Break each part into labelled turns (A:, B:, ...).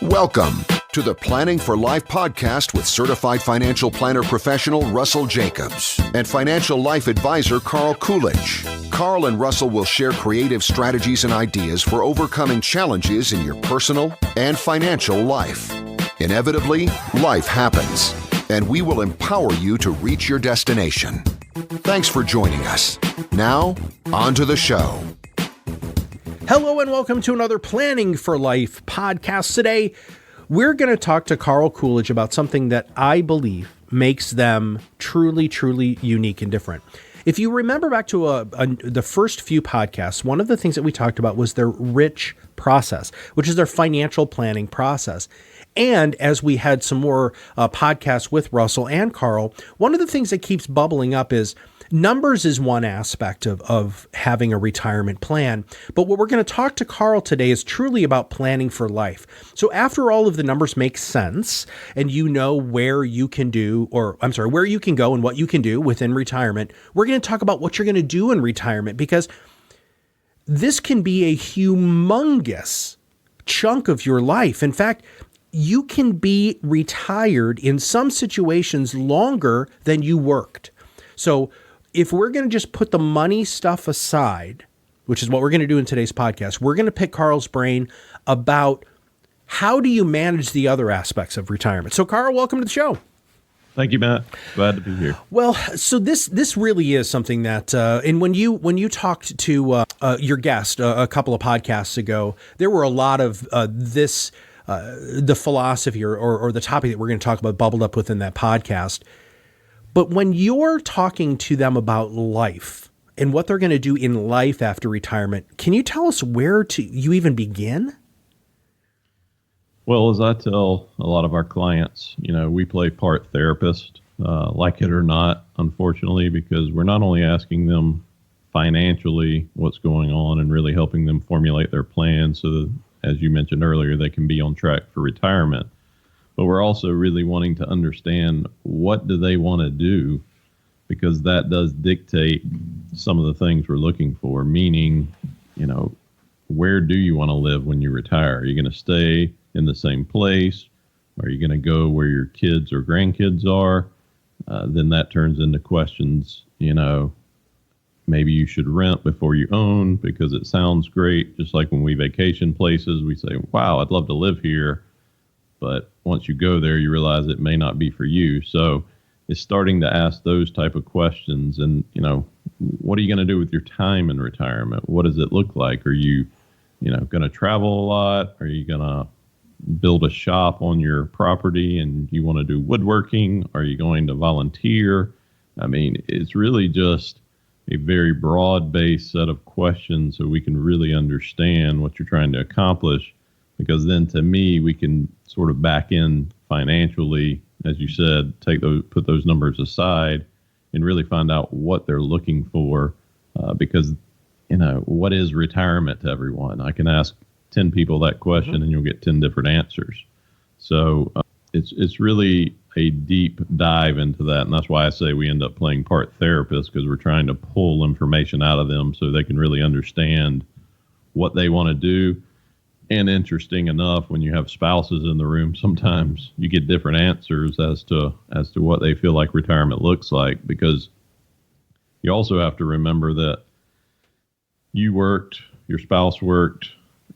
A: Welcome to the Planning for Life podcast with certified financial planner professional Russell Jacobs and financial life advisor Carl Coolidge. Carl and Russell will share creative strategies and ideas for overcoming challenges in your personal and financial life. Inevitably, life happens, and we will empower you to reach your destination. Thanks for joining us. Now, on to the show.
B: Hello and welcome to another Planning for Life podcast. Today, we're going to talk to Carl Coolidge about something that I believe makes them truly, truly unique and different. If you remember back to the first few podcasts, one of the things that we talked about was their rich process, which is their financial planning process. And as we had some more podcasts with Russell and Carl, one of the things that keeps bubbling up is numbers is one aspect of having a retirement plan. But what we're going to talk to Carl today is truly about planning for life. So after all of the numbers make sense and you know where you can where you can go and what you can do within retirement, we're going to talk about what you're going to do in retirement, because this can be a humongous chunk of your life. In fact, you can be retired in some situations longer than you worked. So if we're going to just put the money stuff aside, which is what we're going to do in today's podcast, we're going to pick Carl's brain about how do you manage the other aspects of retirement. So Carl, welcome to the show.
C: Thank you, Matt. Glad to be here.
B: Well, so this really is something that, and when you talked to your guest a couple of podcasts ago, there were a lot of the philosophy or the topic that we're going to talk about bubbled up within that podcast. But when you're talking to them about life and what they're going to do in life after retirement, can you tell us where you even begin?
C: Well, as I tell a lot of our clients, we play part therapist, like it or not, unfortunately, because we're not only asking them financially what's going on and really helping them formulate their plan so that, as you mentioned earlier, they can be on track for retirement. But we're also really wanting to understand what do they want to do, because that does dictate some of the things we're looking for, meaning, where do you want to live when you retire? Are you going to stay in the same place? Are you going to go where your kids or grandkids are? Then that turns into questions, maybe you should rent before you own because it sounds great. Just like when we vacation places, we say, wow, I'd love to live here. But once you go there, you realize it may not be for you. So it's starting to ask those type of questions. And, what are you going to do with your time in retirement? What does it look like? Are you, going to travel a lot? Are you going to build a shop on your property and you want to do woodworking? Are you going to volunteer? I mean, it's really just a very broad-based set of questions so we can really understand what you're trying to accomplish. Because then, to me, we can sort of back in financially, as you said, put those numbers aside, and really find out what they're looking for. Because, what is retirement to everyone? I can ask 10 people that question, and you'll get 10 different answers. So it's really a deep dive into that, and that's why I say we end up playing part therapist, because we're trying to pull information out of them so they can really understand what they want to do. And interesting enough, when you have spouses in the room, sometimes you get different answers as to what they feel like retirement looks like, because you also have to remember that you worked, your spouse worked,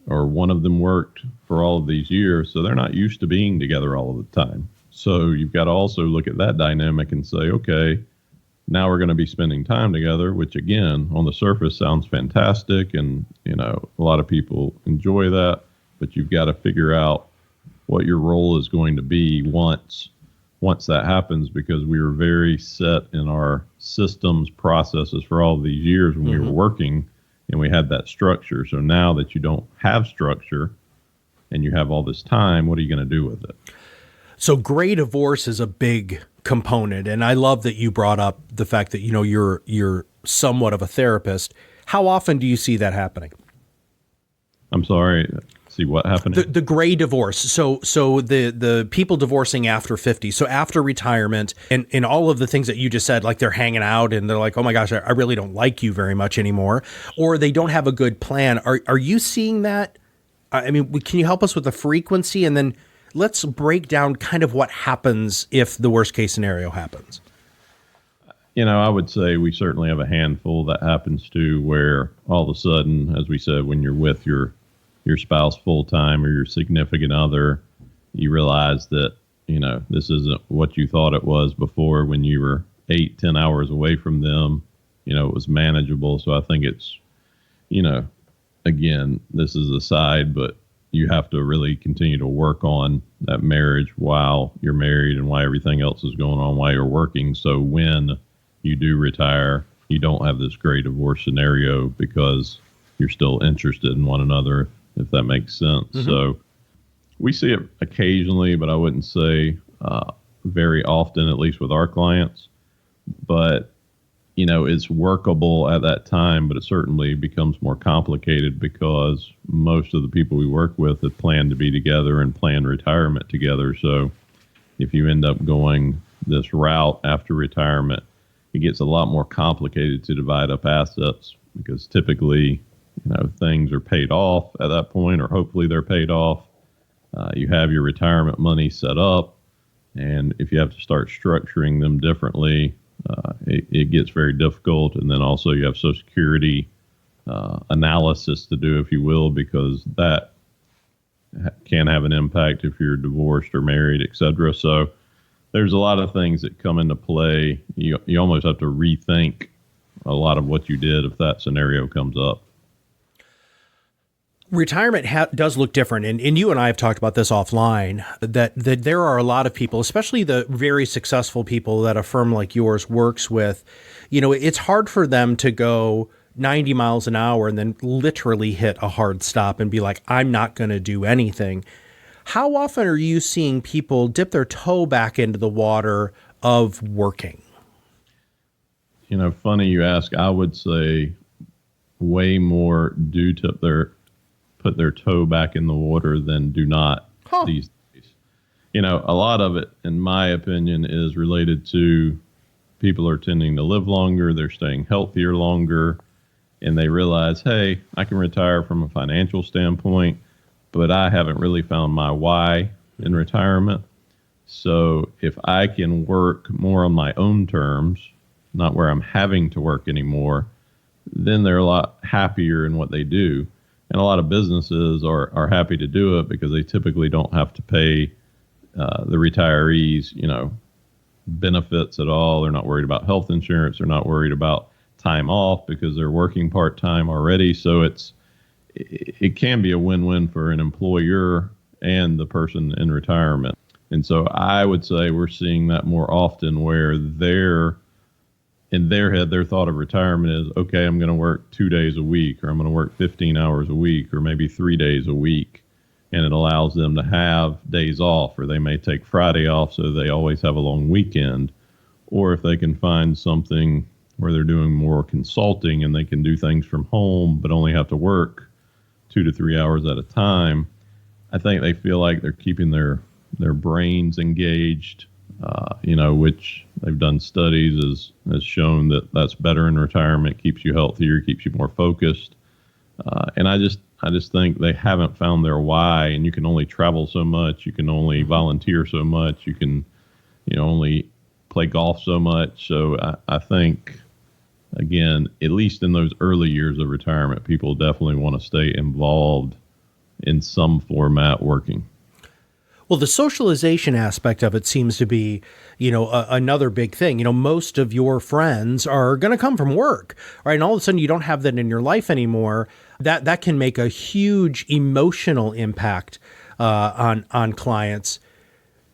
C: or one of them worked for all of these years, so they're not used to being together all of the time. So you've got to also look at that dynamic and say, okay, now we're going to be spending time together, which again, on the surface sounds fantastic. And, a lot of people enjoy that, but you've got to figure out what your role is going to be once that happens, because we were very set in our systems, processes for all of these years when we were working, and we had that structure. So now that you don't have structure and you have all this time, what are you going to do with it?
B: So gray divorce is a big component. And I love that you brought up the fact that, you're somewhat of a therapist. How often do you see that happening?
C: I'm sorry. See what happened?
B: The gray divorce. So the people divorcing after 50. So after retirement and all of the things that you just said, like they're hanging out and they're like, oh my gosh, I really don't like you very much anymore. Or they don't have a good plan. Are you seeing that I mean, can you help us with the frequency? And then let's break down kind of what happens if the worst case scenario happens.
C: I would say we certainly have a handful that happens to where all of a sudden, as we said, when you're with your spouse full time or your significant other, you realize that, this isn't what you thought it was before when you were 8-10 hours away from them. It was manageable. So I think it's, again, this is a side, but you have to really continue to work on that marriage while you're married and while everything else is going on while you're working. So when you do retire, you don't have this great divorce scenario because you're still interested in one another, if that makes sense. Mm-hmm. So we see it occasionally, but I wouldn't say very often, at least with our clients. But, it's workable at that time, but it certainly becomes more complicated because most of the people we work with have planned to be together and plan retirement together. So if you end up going this route after retirement, it gets a lot more complicated to divide up assets because typically, things are paid off at that point, or hopefully they're paid off. You have your retirement money set up, and if you have to start structuring them differently, it gets very difficult. And then also you have Social Security analysis to do, if you will, because that can have an impact if you're divorced or married, et cetera. So there's a lot of things that come into play. You almost have to rethink a lot of what you did if that scenario comes up.
B: Retirement does look different. And you and I have talked about this offline, that there are a lot of people, especially the very successful people that a firm like yours works with. It's hard for them to go 90 miles an hour and then literally hit a hard stop and be like, I'm not going to do anything. How often are you seeing people dip their toe back into the water of working?
C: Funny you ask. I would say way more do put their toe back in the water than do not these days. A lot of it, in my opinion, is related to people are tending to live longer, they're staying healthier longer, and they realize, hey, I can retire from a financial standpoint, but I haven't really found my why in retirement. So if I can work more on my own terms, not where I'm having to work anymore, then they're a lot happier in what they do. And a lot of businesses are happy to do it because they typically don't have to pay the retirees, benefits at all. They're not worried about health insurance. They're not worried about time off because they're working part-time already. So it can be a win-win for an employer and the person in retirement. And so I would say we're seeing that more often where in their head, their thought of retirement is, okay, I'm going to work 2 days a week, or I'm going to work 15 hours a week, or maybe 3 days a week. And it allows them to have days off, or they may take Friday off so they always have a long weekend. Or if they can find something where they're doing more consulting and they can do things from home, but only have to work 2 to 3 hours at a time, I think they feel like they're keeping their brains engaged, which they've done studies has shown that that's better in retirement, keeps you healthier, keeps you more focused. And I just think they haven't found their why, and you can only travel so much. You can only volunteer so much. You can, only play golf so much. So I think, again, at least in those early years of retirement, people definitely want to stay involved in some format working.
B: Well, the socialization aspect of it seems to be, another big thing. Most of your friends are going to come from work, right? And all of a sudden you don't have that in your life anymore. That can make a huge emotional impact on clients.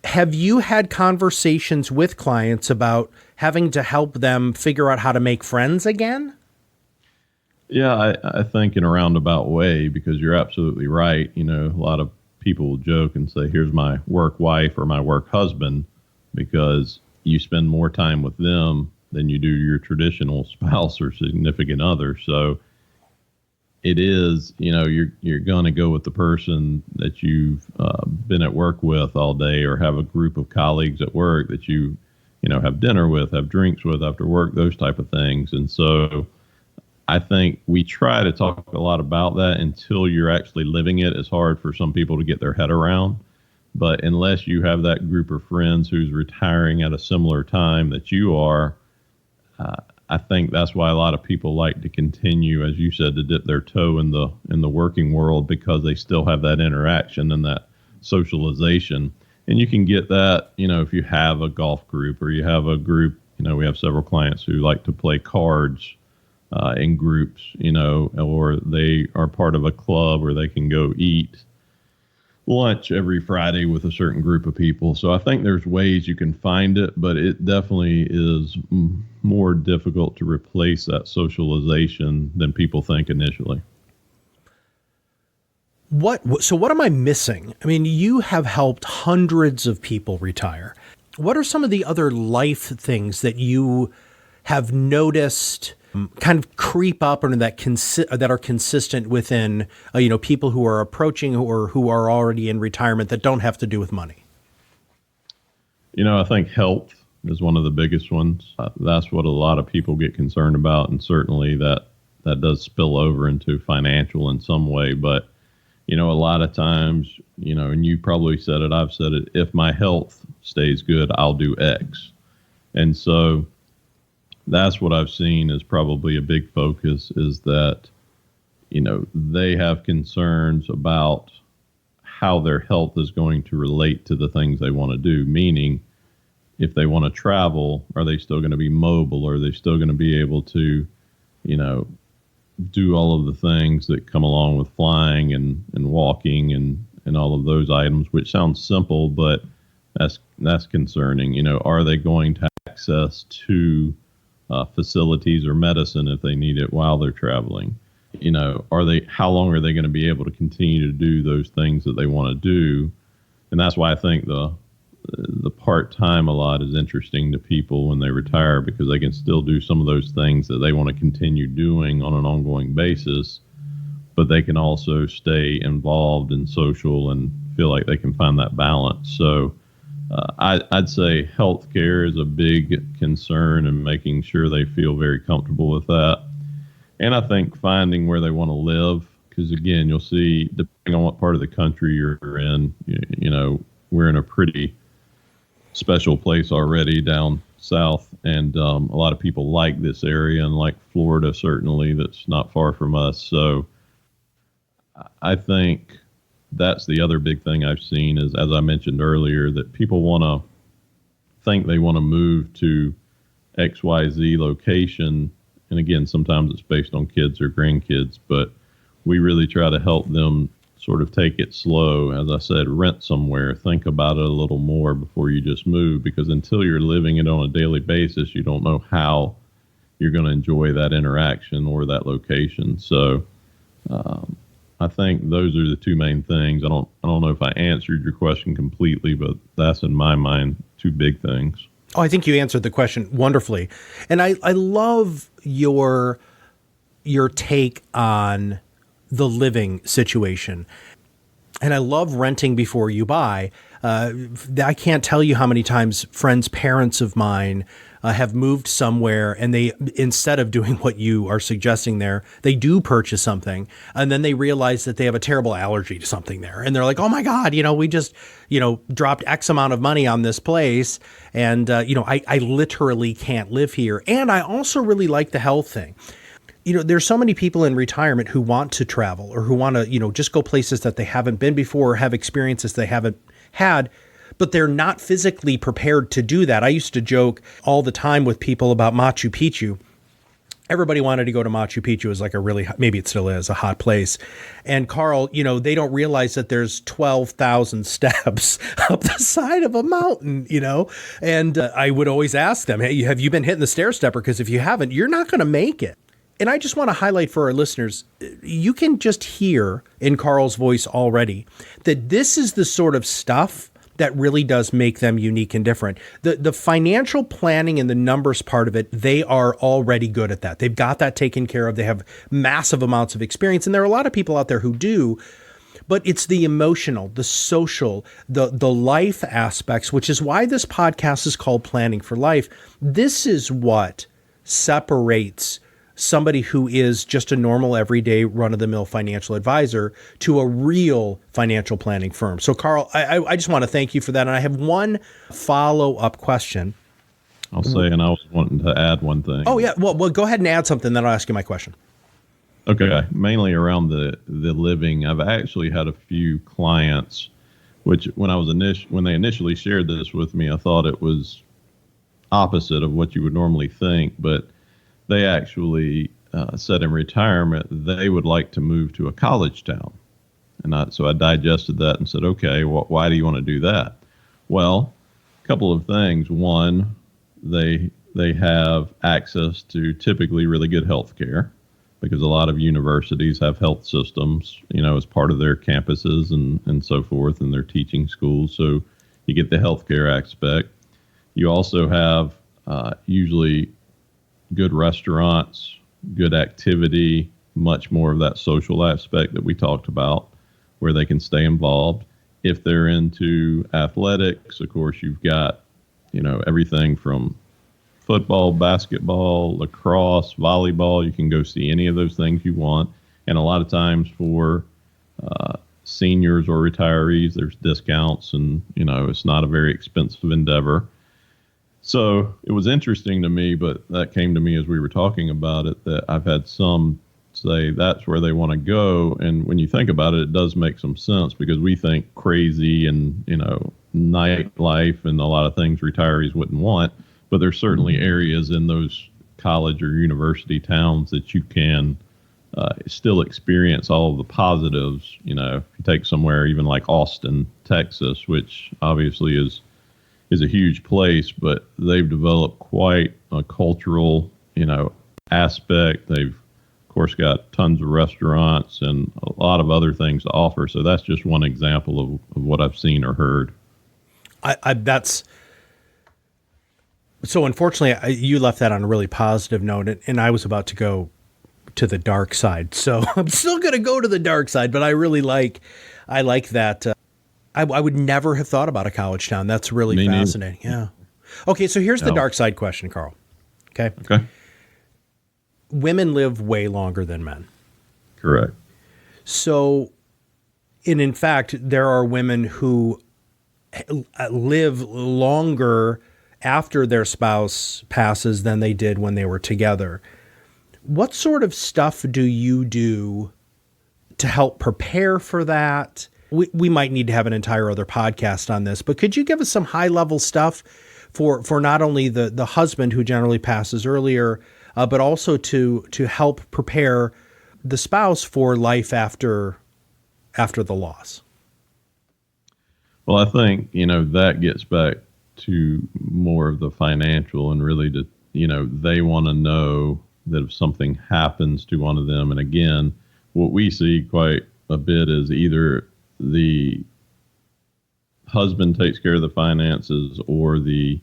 B: Have you had conversations with clients about having to help them figure out how to make friends again?
C: Yeah, I think in a roundabout way, because you're absolutely right. A lot of people will joke and say, here's my work wife or my work husband, because you spend more time with them than you do your traditional spouse or significant other. So it is, you're going to go with the person that you've been at work with all day, or have a group of colleagues at work that have dinner with, have drinks with after work, those type of things. And so I think we try to talk a lot about that until you're actually living it. It's hard for some people to get their head around. But unless you have that group of friends who's retiring at a similar time that you are, I think that's why a lot of people like to continue, as you said, to dip their toe in the working world, because they still have that interaction and that socialization. And you can get that, if you have a golf group or you have a group. We have several clients who like to play cards in groups, or they are part of a club where they can go eat lunch every Friday with a certain group of people. So I think there's ways you can find it, but it definitely is more difficult to replace that socialization than people think initially.
B: So what am I missing? I mean, you have helped hundreds of people retire. What are some of the other life things that you have noticed kind of creep up or that are consistent within, people who are approaching or who are already in retirement that don't have to do with money?
C: I think health is one of the biggest ones. That's what a lot of people get concerned about. And certainly that does spill over into financial in some way. But, a lot of times, and you probably said it, I've said it, if my health stays good, I'll do X. And so that's what I've seen is probably a big focus, is that, they have concerns about how their health is going to relate to the things they want to do. Meaning, if they want to travel, are they still going to be mobile? Are they still going to be able to, do all of the things that come along with flying and walking and all of those items, which sounds simple, but that's concerning. Are they going to have access to facilities or medicine if they need it while they're traveling? How long are they going to be able to continue to do those things that they want to do? And that's why I think the part-time a lot is interesting to people when they retire, because they can still do some of those things that they want to continue doing on an ongoing basis, but they can also stay involved in social and feel like they can find that balance. So I'd say healthcare is a big concern, and making sure they feel very comfortable with that. And I think finding where they want to live, because again, you'll see, depending on what part of the country you're in, we're in a pretty special place already down south, and a lot of people like this area, and like Florida, certainly, that's not far from us. So I think that's the other big thing I've seen is, as I mentioned earlier, that people think they want to move to XYZ location. And again, sometimes it's based on kids or grandkids, but we really try to help them sort of take it slow. As I said, rent somewhere, think about it a little more before you just move, because until you're living it on a daily basis, you don't know how you're going to enjoy that interaction or that location. So I think those are the two main things. I don't know if I answered your question completely, but that's in my mind two big things.
B: Oh, I think you answered the question wonderfully. And I love your take on the living situation. And I love renting before you buy. I can't tell you how many times parents of mine have moved somewhere, and they, instead of doing what you are suggesting there, they do purchase something, and then they realize that they have a terrible allergy to something there. And they're like, oh my God, we just, dropped X amount of money on this place. And, I literally can't live here. And I also really like the health thing. There's so many people in retirement who want to travel, or who want to, just go places that they haven't been before, or have experiences they haven't had, but they're not physically prepared to do that. I used to joke all the time with people about Machu Picchu. Everybody wanted to go to Machu Picchu as like maybe it still is, a hot place. And Carl, they don't realize that there's 12,000 steps up the side of a mountain, and I would always ask them, hey, have you been hitting the stair stepper? Because if you haven't, you're not going to make it. And I just want to highlight for our listeners, you can just hear in Carl's voice already that this is the sort of stuff that really does make them unique and different. The financial planning and the numbers part of it, they are already good at that. They've got that taken care of. They have massive amounts of experience. And there are a lot of people out there who do, but it's the emotional, the social, the life aspects, which is why this podcast is called Planning for Life. This is what separates somebody who is just a normal, everyday, run-of-the-mill financial advisor to a real financial planning firm. So, Carl, I just want to thank you for that. And I have one follow-up question.
C: I'll say, and I was wanting to add one thing.
B: Oh, yeah. Well, go ahead and add something, then I'll ask you my question.
C: Okay. Mainly around the living. I've actually had a few clients, which when they initially shared this with me, I thought it was opposite of what you would normally think, but they actually said in retirement they would like to move to a college town. And so I digested that and said, okay, why do you want to do that? Well, a couple of things. One, they have access to typically really good health care, because a lot of universities have health systems, as part of their campuses and so forth, and their teaching schools. So you get the healthcare aspect. You also have usually good restaurants, good activity, much more of that social aspect that we talked about, where they can stay involved. If they're into athletics, of course, you've got, everything from football, basketball, lacrosse, volleyball. You can go see any of those things you want. And a lot of times for seniors or retirees, there's discounts, and, it's not a very expensive endeavor. So it was interesting to me, but that came to me as we were talking about it, that I've had some say that's where they want to go. And when you think about it, it does make some sense, because we think crazy and, nightlife and a lot of things retirees wouldn't want. But there's certainly areas in those college or university towns that you can still experience all of the positives. If you take somewhere even like Austin, Texas, which obviously is a huge place, but they've developed quite a cultural, aspect. They've, of course, got tons of restaurants and a lot of other things to offer. So that's just one example of what I've seen or heard.
B: So unfortunately, you left that on a really positive note, and I was about to go to the dark side. So I'm still going to go to the dark side, but I like that. I would never have thought about a college town. That's really fascinating. Yeah. Okay, so here's the dark side question, Carl. Okay. Women live way longer than men.
C: Correct.
B: So, and in fact, there are women who live longer after their spouse passes than they did when they were together. What sort of stuff do you do to help prepare for that? We might need to have an entire other podcast on this, but could you give us some high level stuff for not only the husband who generally passes earlier, but also to help prepare the spouse for life after the loss?
C: Well, I think, that gets back to more of the financial, and really they want to know that if something happens to one of them, and again, what we see quite a bit is either the husband takes care of the finances, or the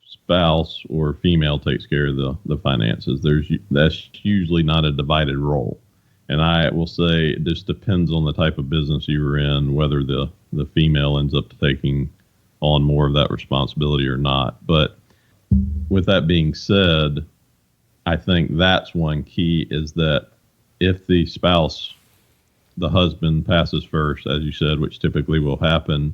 C: spouse or female takes care of the finances. That's usually not a divided role. And I will say it just depends on the type of business you were in, whether the female ends up taking on more of that responsibility or not. But with that being said, I think that's one key, is that if the spouse, the husband, passes first, as you said, which typically will happen,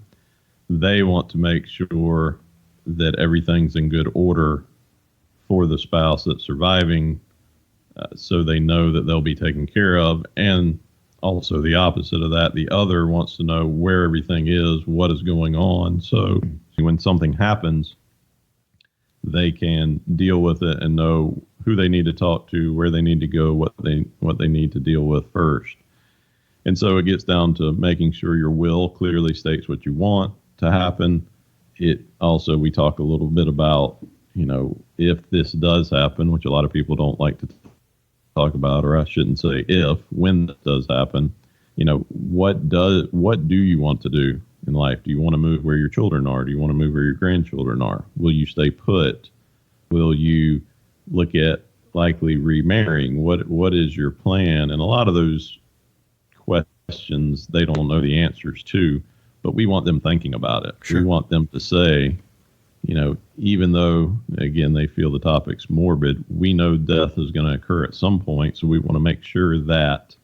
C: they want to make sure that everything's in good order for the spouse that's surviving, so they know that they'll be taken care of. And also the opposite of that, the other wants to know where everything is, what is going on. So when something happens, they can deal with it and know who they need to talk to, where they need to go, what they need to deal with first. And so it gets down to making sure your will clearly states what you want to happen. It also, we talk a little bit about, if this does happen, which a lot of people don't like to talk about, or I shouldn't say if, when it does happen, what do you want to do in life? Do you want to move where your children are? Do you want to move where your grandchildren are? Will you stay put? Will you look at likely remarrying? What is your plan? And a lot of those questions they don't know the answers to, but we want them thinking about it. Sure. We want them to say, even though, again, they feel the topic's morbid, we know death is going to occur at some point. So we want to make sure that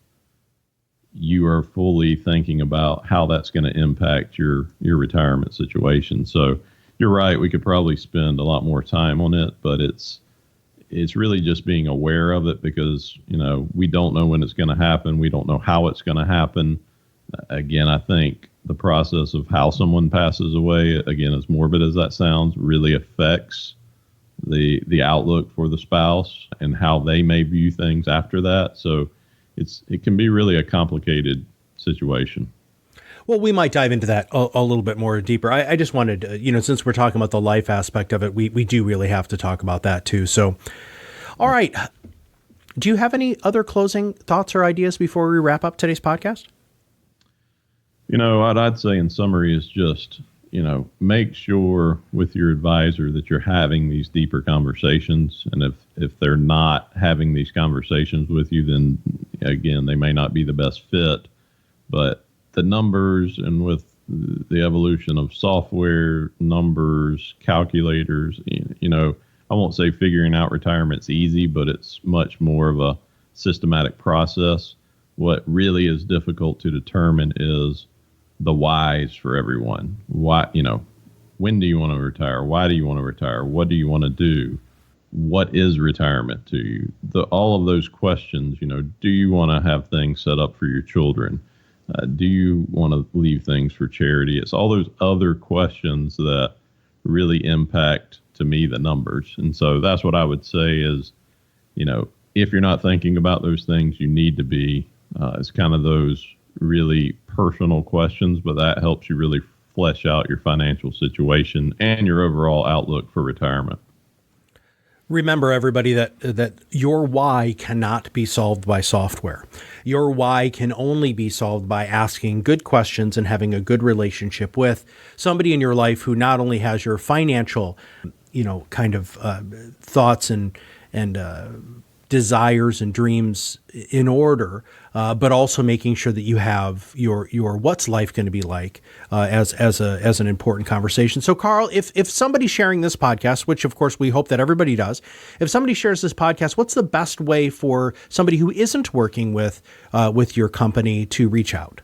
C: you are fully thinking about how that's going to impact your retirement situation. So you're right, we could probably spend a lot more time on it, but it's really just being aware of it because, we don't know when it's going to happen. We don't know how it's going to happen. Again, I think the process of how someone passes away, again, as morbid as that sounds, really affects the outlook for the spouse and how they may view things after that. So it can be really a complicated situation.
B: Well, we might dive into that a little bit more deeper. I just wanted to, since we're talking about the life aspect of it, we do really have to talk about that too. So, all right. Do you have any other closing thoughts or ideas before we wrap up today's podcast?
C: What I'd say in summary is just, make sure with your advisor that you're having these deeper conversations. And if they're not having these conversations with you, then again, they may not be the best fit. But the numbers and with the evolution of software, numbers, calculators, I won't say figuring out retirement's easy, but it's much more of a systematic process. What really is difficult to determine is the whys for everyone. Why, when do you want to retire? Why do you want to retire? What do you want to do? What is retirement to you? All of those questions, do you want to have things set up for your children? Do you want to leave things for charity? It's all those other questions that really impact, to me, the numbers. And so that's what I would say is, if you're not thinking about those things, you need to be. It's kind of those really personal questions, but that helps you really flesh out your financial situation and your overall outlook for retirement.
B: Remember, everybody, that your why cannot be solved by software. Your why can only be solved by asking good questions and having a good relationship with somebody in your life who not only has your financial, kind of thoughts and desires and dreams in order, but also making sure that you have your what's life going to be like as an important conversation. So, Carl, if somebody's sharing this podcast, which of course we hope that everybody does, if somebody shares this podcast, what's the best way for somebody who isn't working with your company to reach out?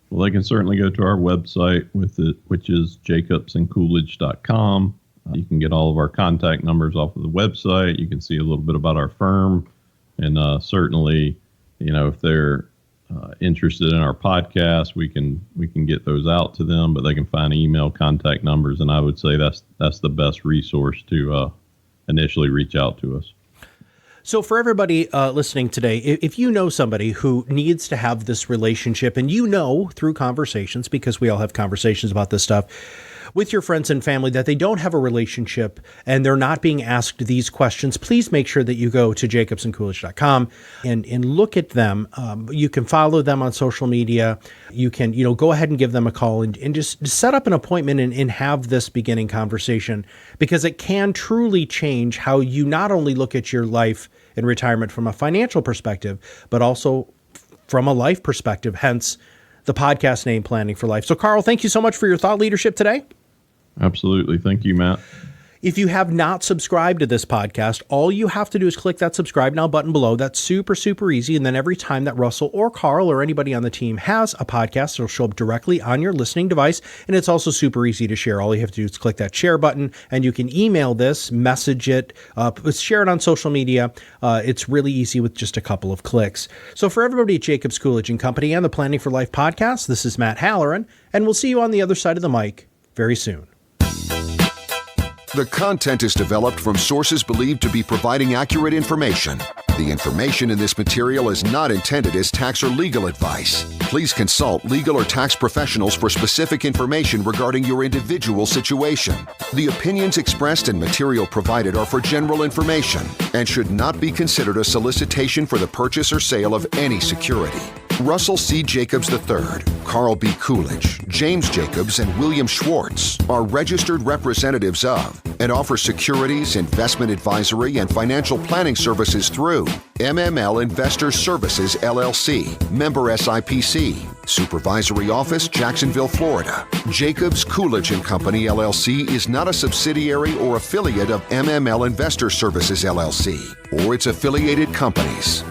C: Well, they can certainly go to our website which is jacobsandcoolidge.com. You can get all of our contact numbers off of the website. You can see a little bit about our firm. And certainly, if they're interested in our podcast, we can get those out to them, but they can find email contact numbers. And I would say that's the best resource to initially reach out to us.
B: So for everybody listening today, if you know somebody who needs to have this relationship, and through conversations, because we all have conversations about this stuff, with your friends and family, that they don't have a relationship and they're not being asked these questions, please make sure that you go to jacobsandcoolidge.com and look at them. You can follow them on social media. You can, go ahead and give them a call and just set up an appointment and have this beginning conversation, because it can truly change how you not only look at your life in retirement from a financial perspective, but also from a life perspective, hence the podcast name, Planning for Life. So, Carl, thank you so much for your thought leadership today.
C: Absolutely. Thank you, Matt.
B: If you have not subscribed to this podcast, all you have to do is click that subscribe now button below. That's super, super easy. And then every time that Russell or Carl or anybody on the team has a podcast, it'll show up directly on your listening device. And it's also super easy to share. All you have to do is click that share button, and you can email this, message it, share it on social media. It's really easy with just a couple of clicks. So for everybody at Jacobs, Coolidge and Company and the Planning for Life podcast, this is Matt Halloran, and we'll see you on the other side of the mic very soon.
A: The content is developed from sources believed to be providing accurate information. The information in this material is not intended as tax or legal advice. Please consult legal or tax professionals for specific information regarding your individual situation. The opinions expressed and material provided are for general information and should not be considered a solicitation for the purchase or sale of any security. Russell C. Jacobs III, Carl B. Coolidge, James Jacobs, and William Schwartz are registered representatives of and offer securities, investment advisory, and financial planning services through MML Investor Services, LLC, member SIPC, Supervisory Office, Jacksonville, Florida. Jacobs, Coolidge and Company, LLC is not a subsidiary or affiliate of MML Investor Services, LLC, or its affiliated companies.